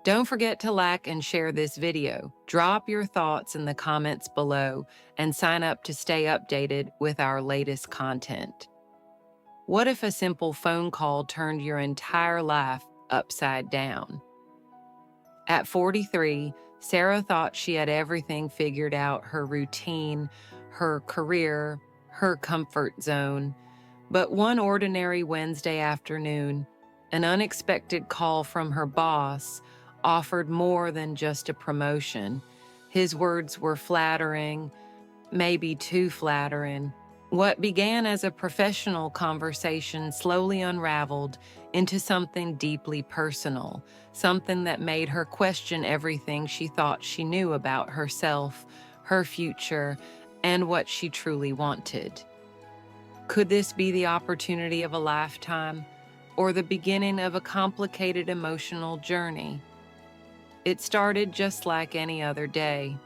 Don't forget to like and share this video. Drop your thoughts in the comments below and sign up to stay updated with our latest content. What if a simple phone call turned your entire life upside down? At 43, Sarah thought she had everything figured out: her routine, her career, her comfort zone. But one ordinary Wednesday afternoon, an unexpected call from her boss offered more than just a promotion. His words were flattering, maybe too flattering. What began as a professional conversation slowly unraveled into something deeply personal, something that made her question everything she thought she knew about herself, her future, and what she truly wanted. Could this be the opportunity of a lifetime, or the beginning of a complicated emotional journey? It started just like any other day.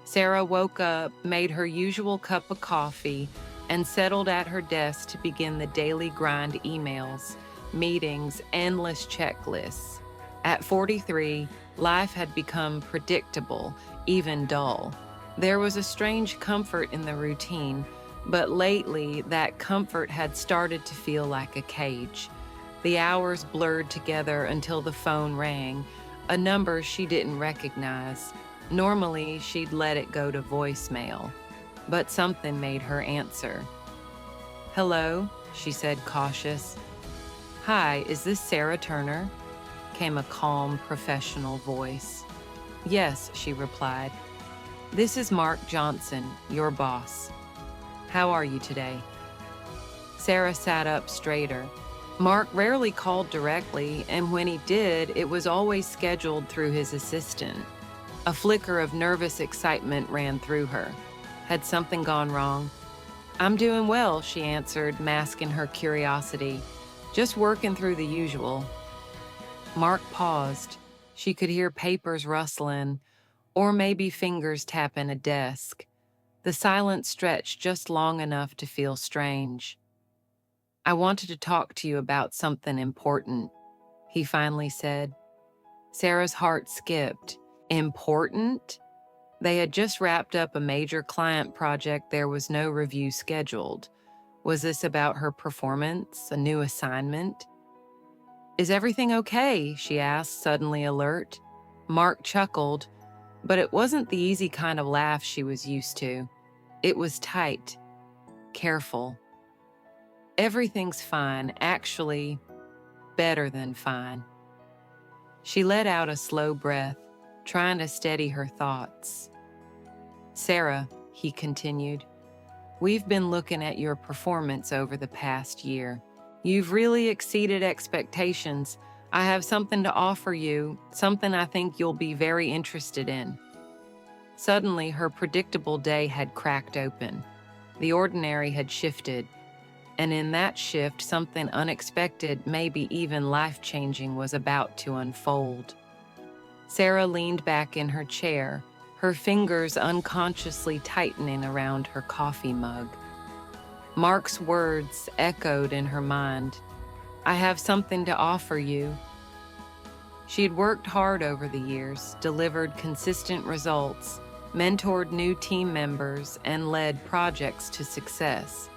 Sarah woke up, made her usual cup of coffee, and settled at her desk to begin the daily grind: emails, meetings, endless checklists. At 43, life had become predictable, even dull. There was a strange comfort in the routine, but lately that comfort had started to feel like a cage. The hours blurred together until the phone rang, a number she didn't recognize. Normally, she'd let it go to voicemail, but something made her answer. "Hello," she said, cautious. "Hi, is this Sarah Turner?" came a calm, professional voice. "Yes," she replied. "This is Mark Johnson, your boss. How are you today?" Sarah sat up straighter. Mark rarely called directly, and when he did, it was always scheduled through his assistant. A flicker of nervous excitement ran through her. Had something gone wrong? "I'm doing well," she answered, masking her curiosity. "Just working through the usual." Mark paused. She could hear papers rustling, or maybe fingers tapping a desk. The silence stretched just long enough to feel strange. "I wanted to talk to you about something important," he finally said. Sarah's heart skipped. Important? They had just wrapped up a major client project. There was no review scheduled. Was this about her performance, a new assignment? "Is everything okay?" she asked, suddenly alert. Mark chuckled, but it wasn't the easy kind of laugh she was used to. It was tight, careful. "Everything's fine, actually, better than fine." She let out a slow breath, trying to steady her thoughts. "Sarah," he continued, "we've been looking at your performance over the past year. You've really exceeded expectations. I have something to offer you, something I think you'll be very interested in." Suddenly, her predictable day had cracked open. The ordinary had shifted, and in that shift, something unexpected, maybe even life-changing, was about to unfold. Sarah leaned back in her chair, her fingers unconsciously tightening around her coffee mug. Mark's words echoed in her mind. "I have something to offer you." She'd worked hard over the years, delivered consistent results, mentored new team members, and led projects to success.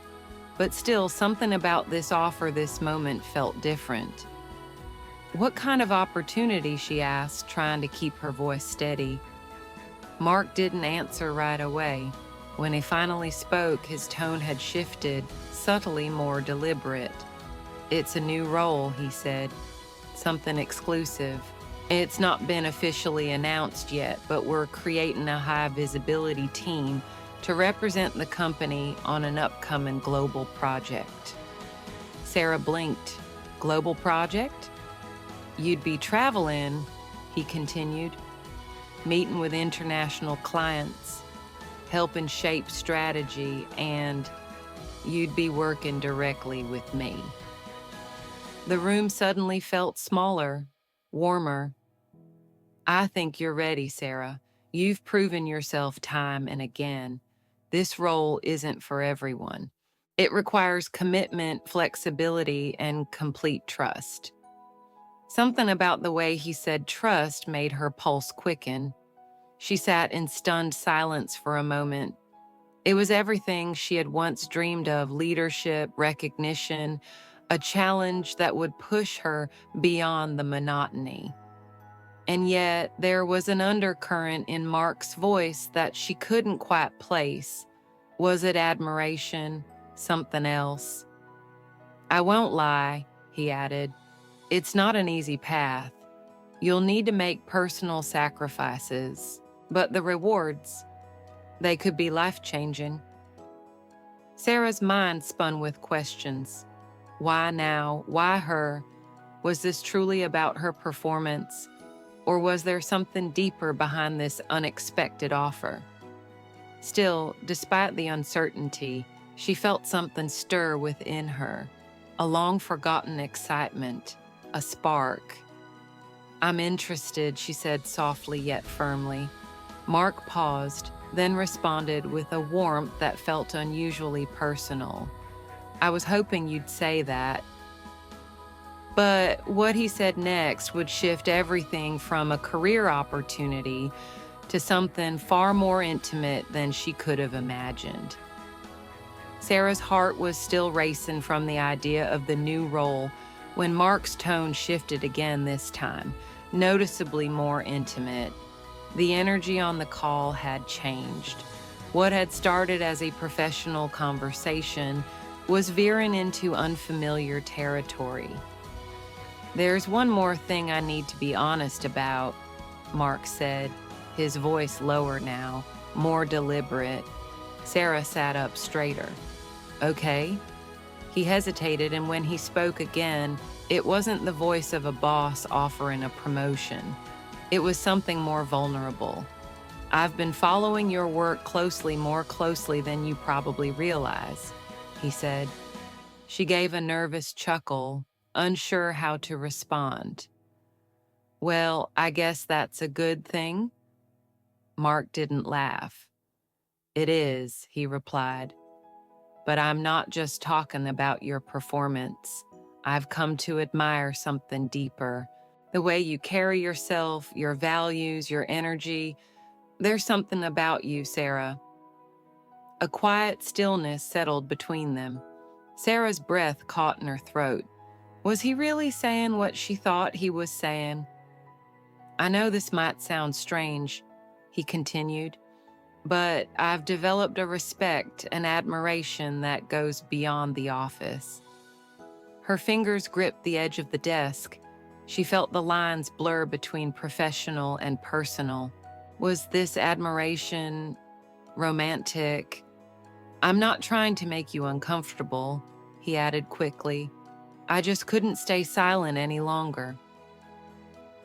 But still, something about this offer, this moment, felt different. "What kind of opportunity?" she asked, trying to keep her voice steady. Mark didn't answer right away. When he finally spoke, his tone had shifted, subtly more deliberate. "It's a new role," he said. "Something exclusive. It's not been officially announced yet, but we're creating a high-visibility team to represent the company on an upcoming global project." Sarah blinked. "Global project?" "You'd be traveling," he continued, "meeting with international clients, helping shape strategy, and you'd be working directly with me." The room suddenly felt smaller, warmer. "I think you're ready, Sarah. You've proven yourself time and again. This role isn't for everyone. It requires commitment, flexibility, and complete trust." Something about the way he said trust made her pulse quicken. She sat in stunned silence for a moment. It was everything she had once dreamed of: leadership, recognition, a challenge that would push her beyond the monotony. And yet, there was an undercurrent in Mark's voice that she couldn't quite place. Was it admiration? Something else? "I won't lie," he added. "It's not an easy path. You'll need to make personal sacrifices. But the rewards, they could be life-changing." Sarah's mind spun with questions. Why now? Why her? Was this truly about her performance? Or was there something deeper behind this unexpected offer? Still, despite the uncertainty, she felt something stir within her, a long-forgotten excitement, a spark. "I'm interested," she said softly yet firmly. Mark paused, then responded with a warmth that felt unusually personal. "I was hoping you'd say that." But what he said next would shift everything from a career opportunity to something far more intimate than she could have imagined. Sarah's heart was still racing from the idea of the new role when Mark's tone shifted again this time, noticeably more intimate. The energy on the call had changed. What had started as a professional conversation was veering into unfamiliar territory. "There's one more thing I need to be honest about," Mark said, his voice lower now, more deliberate. Sarah sat up straighter. "Okay?" He hesitated, and when he spoke again, it wasn't the voice of a boss offering a promotion. It was something more vulnerable. "I've been following your work closely, more closely than you probably realize," he said. She gave a nervous chuckle, unsure how to respond. "Well, I guess that's a good thing?" Mark didn't laugh. "It is," he replied. "But I'm not just talking about your performance. I've come to admire something deeper. The way you carry yourself, your values, your energy. There's something about you, Sarah." A quiet stillness settled between them. Sarah's breath caught in her throat. Was he really saying what she thought he was saying? "I know this might sound strange," he continued, "but I've developed a respect and admiration that goes beyond the office." Her fingers gripped the edge of the desk. She felt the lines blur between professional and personal. Was this admiration romantic? "I'm not trying to make you uncomfortable," he added quickly. "I just couldn't stay silent any longer."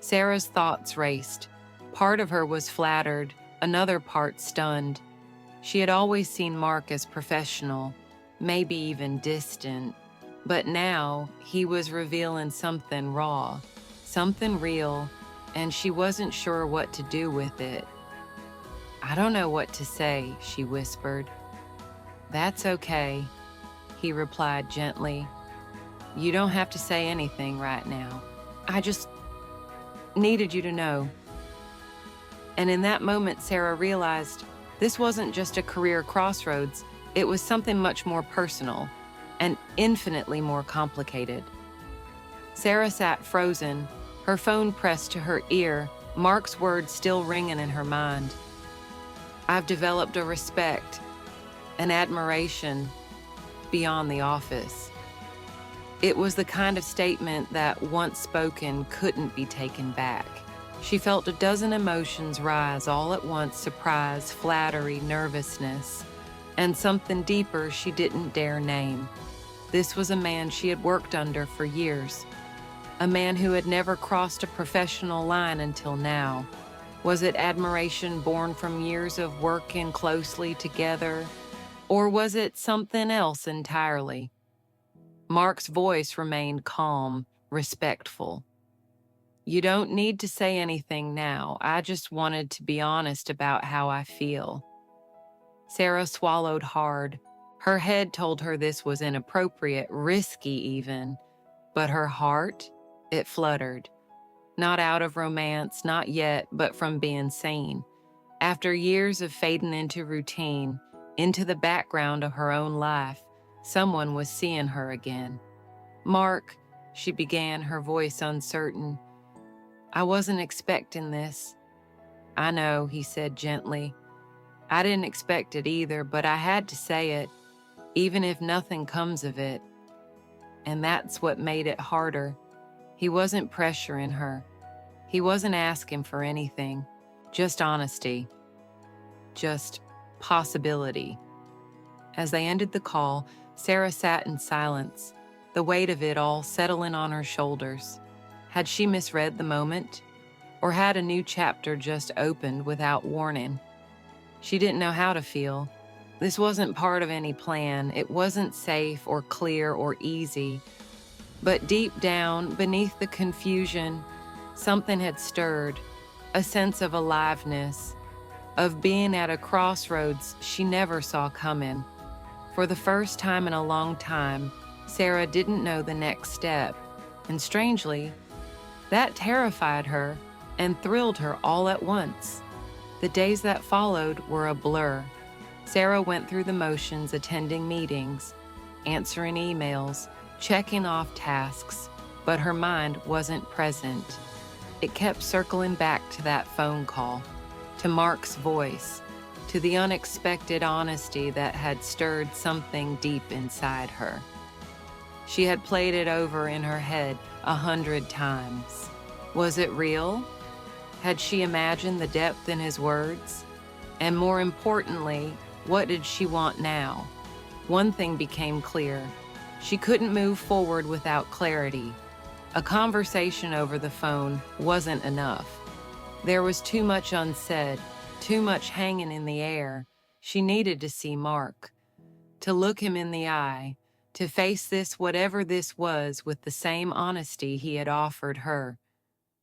Sarah's thoughts raced. Part of her was flattered, another part stunned. She had always seen Mark as professional, maybe even distant, but now he was revealing something raw, something real, and she wasn't sure what to do with it. "I don't know what to say," she whispered. "That's okay," he replied gently. "You don't have to say anything right now. I just needed you to know." And in that moment, Sarah realized this wasn't just a career crossroads, it was something much more personal and infinitely more complicated. Sarah sat frozen, her phone pressed to her ear, Mark's words still ringing in her mind. "I've developed a respect, an admiration beyond the office." It was the kind of statement that, once spoken, couldn't be taken back. She felt a dozen emotions rise all at once: surprise, flattery, nervousness, and something deeper she didn't dare name. This was a man she had worked under for years, a man who had never crossed a professional line until now. Was it admiration born from years of working closely together, or was it something else entirely? Mark's voice remained calm, respectful. "You don't need to say anything now. I just wanted to be honest about how I feel." Sarah swallowed hard. Her head told her this was inappropriate, risky even, but her heart, it fluttered. Not out of romance, not yet, but from being seen. After years of fading into routine, into the background of her own life, someone was seeing her again. "Mark," she began, her voice uncertain. "I wasn't expecting this." "I know," he said gently. "I didn't expect it either, but I had to say it, even if nothing comes of it." And that's what made it harder. He wasn't pressuring her. He wasn't asking for anything. Just honesty. Just possibility. As they ended the call, Sarah sat in silence, the weight of it all settling on her shoulders. Had she misread the moment? Or had a new chapter just opened without warning? She didn't know how to feel. This wasn't part of any plan. It wasn't safe or clear or easy. But deep down, beneath the confusion, something had stirred, a sense of aliveness, of being at a crossroads she never saw coming. For the first time in a long time, Sarah didn't know the next step, and strangely, that terrified her and thrilled her all at once. The days that followed were a blur. Sarah went through the motions, attending meetings, answering emails, checking off tasks, but her mind wasn't present. It kept circling back to that phone call, to Mark's voice, to the unexpected honesty that had stirred something deep inside her. She had played it over in her head 100 times. Was it real? Had she imagined the depth in his words? And more importantly, what did she want now? One thing became clear. She couldn't move forward without clarity. A conversation over the phone wasn't enough. There was too much unsaid, too much hanging in the air. She needed to see Mark, to look him in the eye, to face this, whatever this was, with the same honesty he had offered her.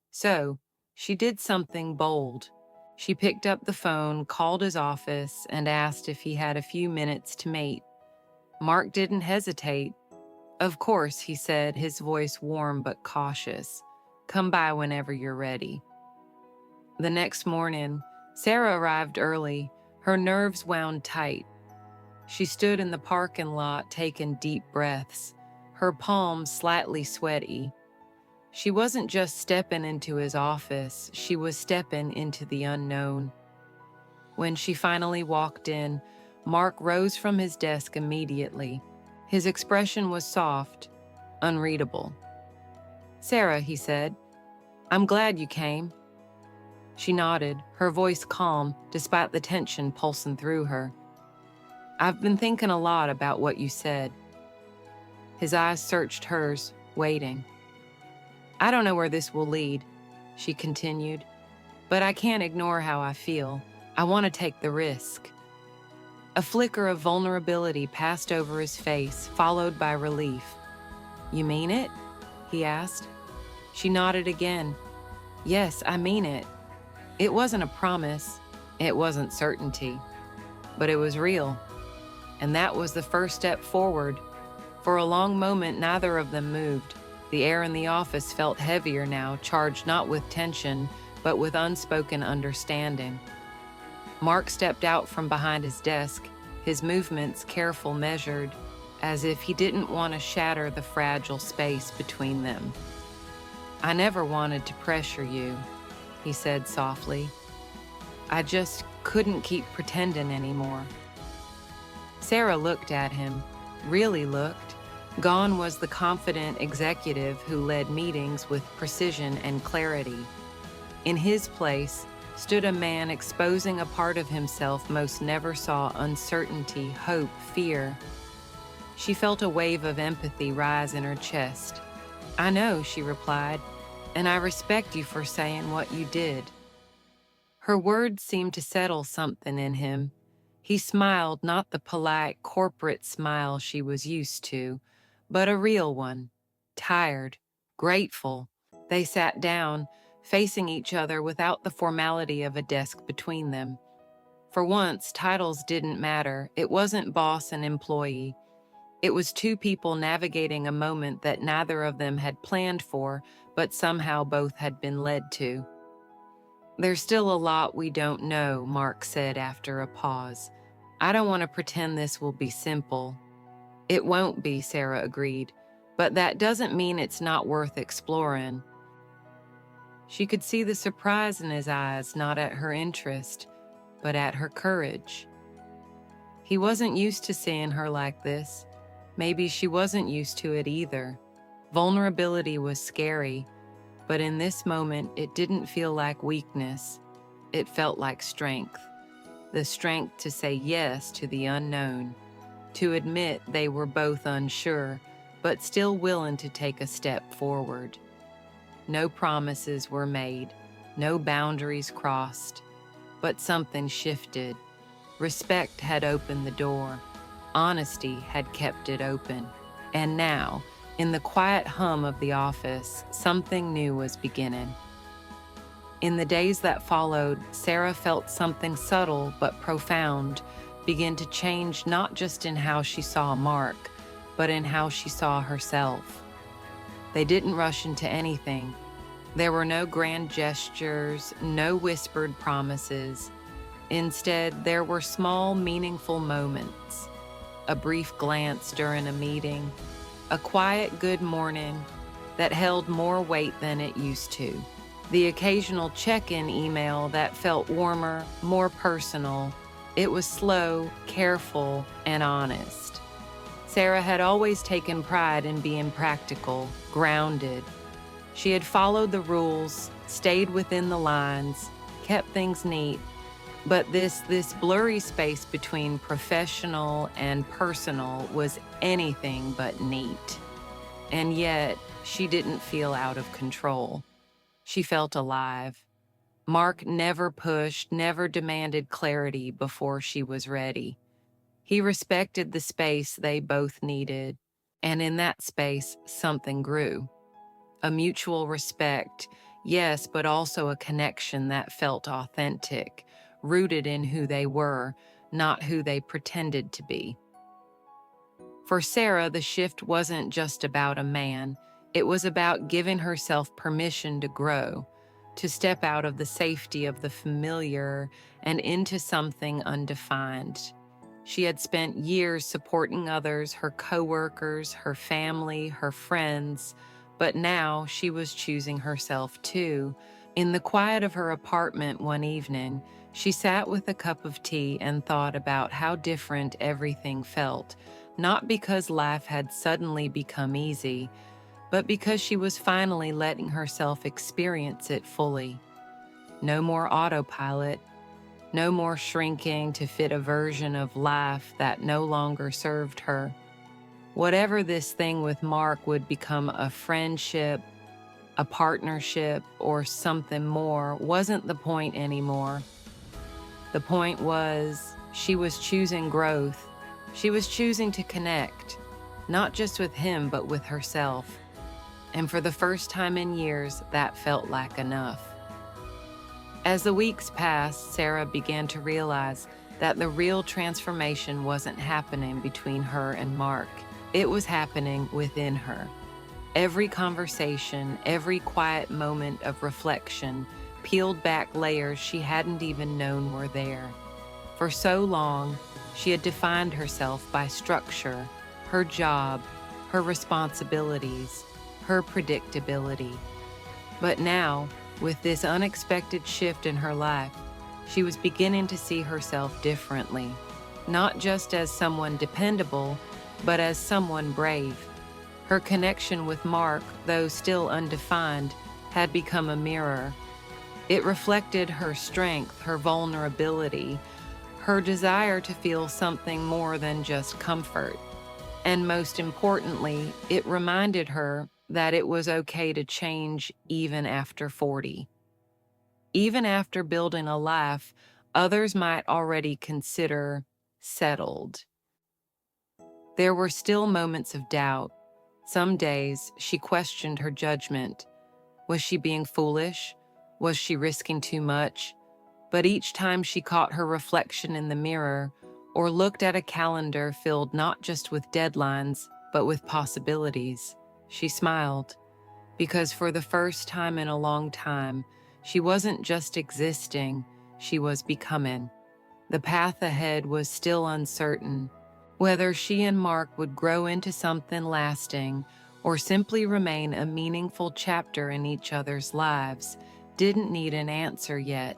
So, she did something bold. She picked up the phone, called his office, and asked if he had a few minutes to meet. Mark didn't hesitate. "Of course," he said, his voice warm but cautious. "Come by whenever you're ready." The next morning, Sarah arrived early, her nerves wound tight. She stood in the parking lot taking deep breaths, her palms slightly sweaty. She wasn't just stepping into his office, she was stepping into the unknown. When she finally walked in, Mark rose from his desk immediately. His expression was soft, unreadable. "Sarah," he said, "I'm glad you came." She nodded, her voice calm despite the tension pulsing through her. "I've been thinking a lot about what you said." His eyes searched hers, waiting. "I don't know where this will lead," she continued, "but I can't ignore how I feel. I want to take the risk." A flicker of vulnerability passed over his face, followed by relief. "You mean it?" he asked. She nodded again. "Yes, I mean it." It wasn't a promise, it wasn't certainty, but it was real. And that was the first step forward. For a long moment, neither of them moved. The air in the office felt heavier now, charged not with tension, but with unspoken understanding. Mark stepped out from behind his desk, his movements careful, measured, as if he didn't want to shatter the fragile space between them. "I never wanted to pressure you," he said softly. "I just couldn't keep pretending anymore." Sarah looked at him, really looked. Gone was the confident executive who led meetings with precision and clarity. In his place stood a man exposing a part of himself most never saw: uncertainty, hope, fear. She felt a wave of empathy rise in her chest. "I know," she replied, "and I respect you for saying what you did." Her words seemed to settle something in him. He smiled, not the polite, corporate smile she was used to, but a real one, tired, grateful. They sat down, facing each other without the formality of a desk between them. For once, titles didn't matter. It wasn't boss and employee. It was two people navigating a moment that neither of them had planned for, but somehow both had been led to. "There's still a lot we don't know," Mark said after a pause. "I don't want to pretend this will be simple." "It won't be," Sarah agreed, "but that doesn't mean it's not worth exploring." She could see the surprise in his eyes, not at her interest, but at her courage. He wasn't used to seeing her like this. Maybe she wasn't used to it either. Vulnerability was scary, but in this moment, it didn't feel like weakness. It felt like strength. The strength to say yes to the unknown, to admit they were both unsure, but still willing to take a step forward. No promises were made, no boundaries crossed, but something shifted. Respect had opened the door. Honesty had kept it open. And now, in the quiet hum of the office, something new was beginning. In the days that followed, Sarah felt something subtle but profound begin to change, not just in how she saw Mark, but in how she saw herself. They didn't rush into anything. There were no grand gestures, no whispered promises. Instead, there were small, meaningful moments. A brief glance during a meeting, a quiet good morning that held more weight than it used to. The occasional check-in email that felt warmer, more personal. It was slow, careful, and honest. Sarah had always taken pride in being practical, grounded. She had followed the rules, stayed within the lines, kept things neat, but this blurry space between professional and personal was anything but neat. And yet, she didn't feel out of control. She felt alive. Mark never pushed, never demanded clarity before she was ready. He respected the space they both needed, and in that space, something grew. A mutual respect, yes, but also a connection that felt authentic, rooted in who they were, not who they pretended to be. For Sarah, the shift wasn't just about a man. It was about giving herself permission to grow, to step out of the safety of the familiar and into something undefined. She had spent years supporting others, her coworkers, her family, her friends, but now she was choosing herself too. In the quiet of her apartment one evening, she sat with a cup of tea and thought about how different everything felt, not because life had suddenly become easy, but because she was finally letting herself experience it fully. No more autopilot, no more shrinking to fit a version of life that no longer served her. Whatever this thing with Mark would become, a friendship, a partnership, or something more, wasn't the point anymore. The point was, she was choosing growth. She was choosing to connect, not just with him, but with herself. And for the first time in years, that felt like enough. As the weeks passed, Sarah began to realize that the real transformation wasn't happening between her and Mark. It was happening within her. Every conversation, every quiet moment of reflection peeled back layers she hadn't even known were there. For so long, she had defined herself by structure, her job, her responsibilities, her predictability. But now, with this unexpected shift in her life, she was beginning to see herself differently, not just as someone dependable, but as someone brave. Her connection with Mark, though still undefined, had become a mirror. It reflected her strength, her vulnerability, her desire to feel something more than just comfort. And most importantly, it reminded her that it was okay to change even after 40. Even after building a life others might already consider settled. There were still moments of doubt. Some days she questioned her judgment. Was she being foolish? Was she risking too much? But each time she caught her reflection in the mirror, or looked at a calendar filled not just with deadlines, but with possibilities. She smiled, because for the first time in a long time, she wasn't just existing, she was becoming. The path ahead was still uncertain. Whether she and Mark would grow into something lasting or simply remain a meaningful chapter in each other's lives didn't need an answer yet.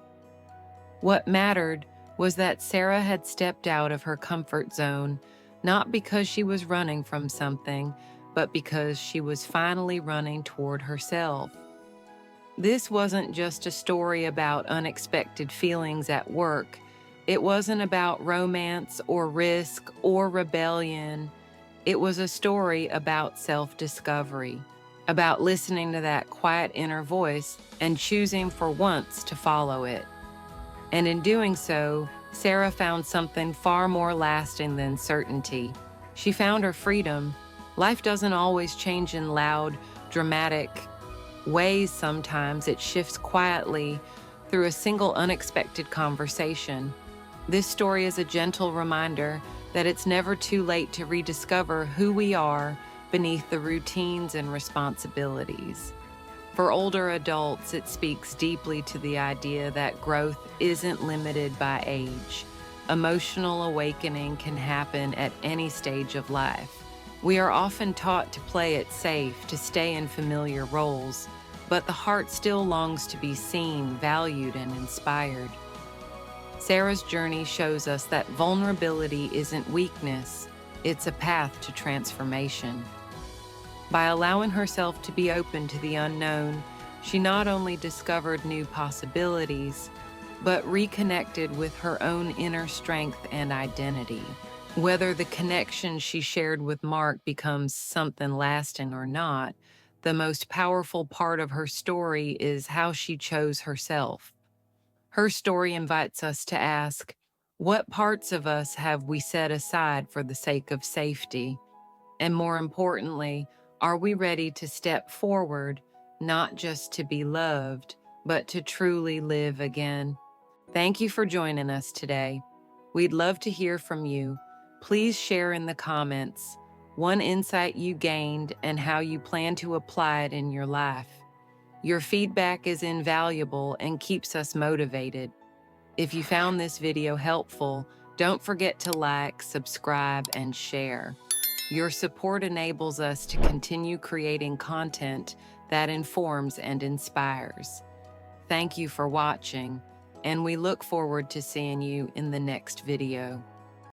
What mattered was that Sarah had stepped out of her comfort zone, not because she was running from something, but because she was finally running toward herself. This wasn't just a story about unexpected feelings at work. It wasn't about romance or risk or rebellion. It was a story about self-discovery, about listening to that quiet inner voice and choosing for once to follow it. And in doing so, Sarah found something far more lasting than certainty. She found her freedom. Life doesn't always change in loud, dramatic ways. Sometimes it shifts quietly through a single unexpected conversation. This story is a gentle reminder that it's never too late to rediscover who we are beneath the routines and responsibilities. For older adults, it speaks deeply to the idea that growth isn't limited by age. Emotional awakening can happen at any stage of life. We are often taught to play it safe, to stay in familiar roles, but the heart still longs to be seen, valued, and inspired. Sarah's journey shows us that vulnerability isn't weakness, it's a path to transformation. By allowing herself to be open to the unknown, she not only discovered new possibilities, but reconnected with her own inner strength and identity. Whether the connection she shared with Mark becomes something lasting or not, the most powerful part of her story is how she chose herself. Her story invites us to ask, what parts of us have we set aside for the sake of safety? And more importantly, are we ready to step forward, not just to be loved, but to truly live again? Thank you for joining us today. We'd love to hear from you. Please share in the comments one insight you gained and how you plan to apply it in your life. Your feedback is invaluable and keeps us motivated. If you found this video helpful, don't forget to like, subscribe, and share. Your support enables us to continue creating content that informs and inspires. Thank you for watching, and we look forward to seeing you in the next video.